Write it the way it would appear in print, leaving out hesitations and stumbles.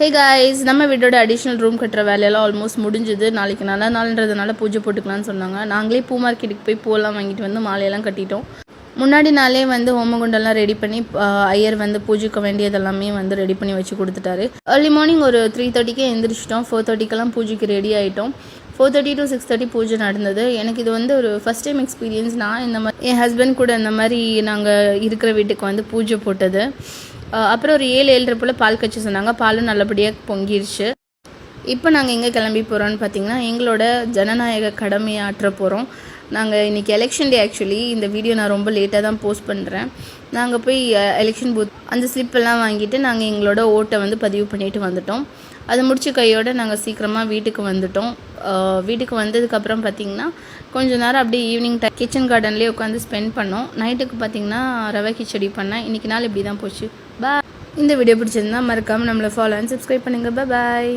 Hey guys, நம்ம வீட்டோட additional room கட்டுற வேலையெல்லாம் ஆல்மோஸ்ட் முடிஞ்சுது. நாளைக்கு நல்ல நாள்ன்றதுனால பூஜை போட்டுக்கலாம்னு சொன்னாங்க. நாங்களே பூ மார்க்கெட்டுக்கு போய் பூவெல்லாம் வாங்கிட்டு வந்து மாலையெல்லாம் கட்டிட்டோம். முன்னாடி நாளே வந்து ஹோமகுண்டெல்லாம் ரெடி பண்ணி ஐயர் வந்து பூஜைக்கு வேண்டியதெல்லாமே வந்து ரெடி பண்ணி வச்சு கொடுத்துட்டாரு. ஏர்லி மார்னிங் ஒரு 3:30க்கே எழுந்திரிச்சிட்டோம். 4:30க்கெல்லாம் பூஜைக்கு ரெடி ஆகிட்டோம். 4:30 to 6:30 பூஜை நடந்தது. எனக்கு இது வந்து ஒரு ஃபஸ்ட் டைம் எக்ஸ்பீரியன்ஸ். நான் இந்த மாதிரி என் ஹஸ்பண்ட் கூட இந்த மாதிரி நாங்கள் இருக்கிற வீட்டுக்கு வந்து பூஜை போட்டது. அப்புறம் ஒரு 7-7:30 போல் பால் கட்சி சொன்னாங்க. பாலும் நல்லபடியாக பொங்கிருச்சு. இப்போ நாங்கள் எங்கே கிளம்பி போகிறோன்னு பார்த்தீங்கன்னா, எங்களோட ஜனநாயக கடமையை ஆற்ற போகிறோம். நாங்கள் இன்றைக்கி எலெக்ஷன் டே. ஆக்சுவலி இந்த வீடியோ நான் ரொம்ப லேட்டாக தான் போஸ்ட் பண்ணுறேன். நாங்கள் போய் எலெக்ஷன் பூத் அந்த ஸ்லிப்பெல்லாம் வாங்கிட்டு நாங்கள் எங்களோட ஓட்டை வந்து பதிவு பண்ணிட்டு வந்துட்டோம். அதை முடிச்ச கையோடு நாங்கள் சீக்கிரமாக வீட்டுக்கு வந்துட்டோம். வீட்டுக்கு வந்ததுக்கப்புறம் பார்த்திங்கன்னா கொஞ்சம் நேரம் அப்படியே ஈவினிங் கிச்சன் கார்டன்லேயே உட்காந்து ஸ்பெண்ட் பண்ணோம். நைட்டுக்கு பார்த்திங்கன்னா ரவை கிச்சடி பண்ணேன். இன்றைக்கி நாள் இப்படி தான் போச்சு. பாய். இந்த வீடியோ பிடிச்சிருந்தா மறக்காமல் நம்மளை ஃபாலோ அண்ட் சப்ஸ்கிரைப் பண்ணுங்கள். பாய்.